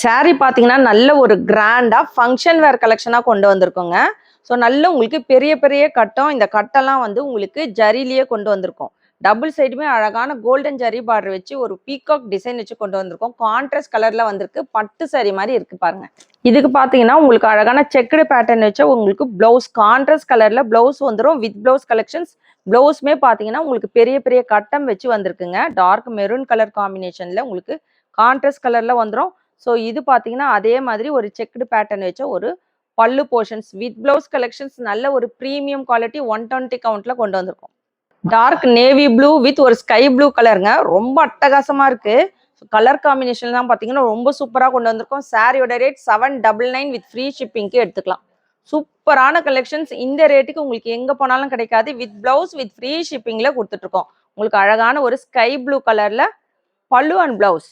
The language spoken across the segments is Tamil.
சாரி பார்த்தீங்கன்னா, நல்ல ஒரு கிராண்டா ஃபங்ஷன் வேர் கலெக்ஷனா கொண்டு வந்திருக்கோங்க. ஸோ நல்ல உங்களுக்கு பெரிய பெரிய கட்டம். இந்த கட்டெல்லாம் வந்து உங்களுக்கு ஜரியிலேயே கொண்டு வந்திருக்கோம். டபுள் சைடுமே அழகான கோல்டன் ஜரி பார்டர் வச்சு ஒரு பீகாக் டிசைன் வச்சு கொண்டு வந்திருக்கோம். கான்ட்ராஸ்ட் கலர்ல வந்திருக்கு. பட்டு சாரி மாரி இருக்கு பாருங்க. இதுக்கு பார்த்தீங்கன்னா, உங்களுக்கு அழகான செக்குடு பேட்டர்ன் வச்ச உங்களுக்கு ப்ளவுஸ் கான்ட்ராஸ்ட் கலர்ல ப்ளவுஸ் வந்துரும். With blouse collections. ப்ளவுஸ்மே பார்த்தீங்கன்னா, உங்களுக்கு பெரிய பெரிய கட்டம் வச்சு வந்திருக்குங்க. டார்க் மெரூன் கலர் காம்பினேஷன்ல உங்களுக்கு கான்ட்ராஸ்ட் கலர்ல வந்துரும். ஸோ இது பார்த்தீங்கன்னா, அதே மாதிரி ஒரு செக்குடு பேட்டர்ன் வச்ச ஒரு பல்லு போர்ஷன்ஸ் வித் ப்ளவுஸ் கலெக்ஷன்ஸ் நல்ல ஒரு பிரீமியம் குவாலிட்டி 120 கவுண்ட்ல கொண்டு வந்திருக்கோம். டார்க் நேவி ப்ளூ வித் ஒரு ஸ்கை ப்ளூ கலருங்க. ரொம்ப அட்டகாசமா இருக்கு. கலர் காம்பினேஷன்லாம் பார்த்தீங்கன்னா, ரொம்ப சூப்பரா கொண்டு வந்திருக்கோம். சாரியோட ரேட் 799 வித் ஃப்ரீ ஷிப்பிங்க்கு எடுத்துக்கலாம். சூப்பரான கலெக்ஷன்ஸ். இந்த ரேட்டுக்கு உங்களுக்கு எங்க போனாலும் கிடைக்காது. வித் ப்ளவுஸ் வித் ஃப்ரீ ஷிப்பிங்ல கொடுத்துட்டு இருக்கோம். உங்களுக்கு அழகான ஒரு ஸ்கை ப்ளூ கலர்ல பல்லு அண்ட் ப்ளவுஸ்.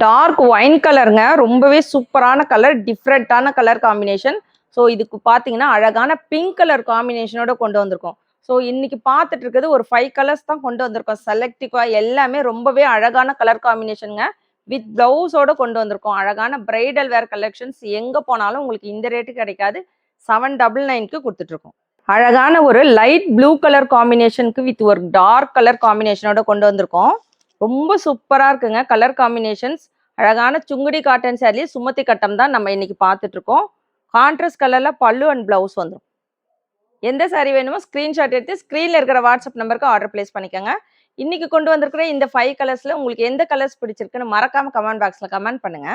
டார்க் ஒயின் கலருங்க. ரொம்பவே சூப்பரான கலர். டிஃப்ரெண்டான கலர் காம்பினேஷன். ஸோ இதுக்கு பார்த்தீங்கன்னா, அழகான பிங்க் கலர் காம்பினேஷனோட கொண்டு வந்திருக்கோம். ஸோ இன்னைக்கு பார்த்துட்டு இருக்கிறது ஒரு 5 கலர்ஸ் தான் கொண்டு வந்திருக்கோம். செலக்டிவா எல்லாமே ரொம்பவே அழகான கலர் காம்பினேஷனுங்க. வித் பிளவுஸோட கொண்டு வந்திருக்கோம். அழகான பிரைடல் வேர் கலெக்ஷன்ஸ் எங்க போனாலும் உங்களுக்கு இந்த ரேட்டு கிடைக்காது. 799க்கு கொடுத்துட்டு இருக்கோம். அழகான ஒரு லைட் ப்ளூ கலர் காம்பினேஷனுக்கு வித் ஒரு டார்க் கலர் காம்பினேஷனோட கொண்டு வந்திருக்கோம். ரொம்ப சூப்பரா இருக்குங்க கலர் காம்பினேஷன்ஸ். அழகான சுங்குடி காட்டன் சாரிலேயே சுமத்தி கட்டம் தான் நம்ம இன்னைக்கு பார்த்துட்டு இருக்கோம். கான்ட்ராஸ்ட் கலர்ல பல்லு அண்ட் பிளவுஸ் வந்துடும். எந்த சாரி வேணுமோ ஸ்கிரீன்ஷாட் எடுத்து ஸ்க்ரீன்ல இருக்கிற வாட்ஸ்அப் நம்பருக்கு ஆர்டர் பிளேஸ் பண்ணிக்கோங்க. இன்னைக்கு கொண்டு வந்திருக்கிற இந்த 5 கலர்ஸ்ல உங்களுக்கு எந்த கலர்ஸ் பிடிச்சிருக்குன்னு மறக்காம கமெண்ட் பாக்ஸ்ல கமெண்ட் பண்ணுங்க.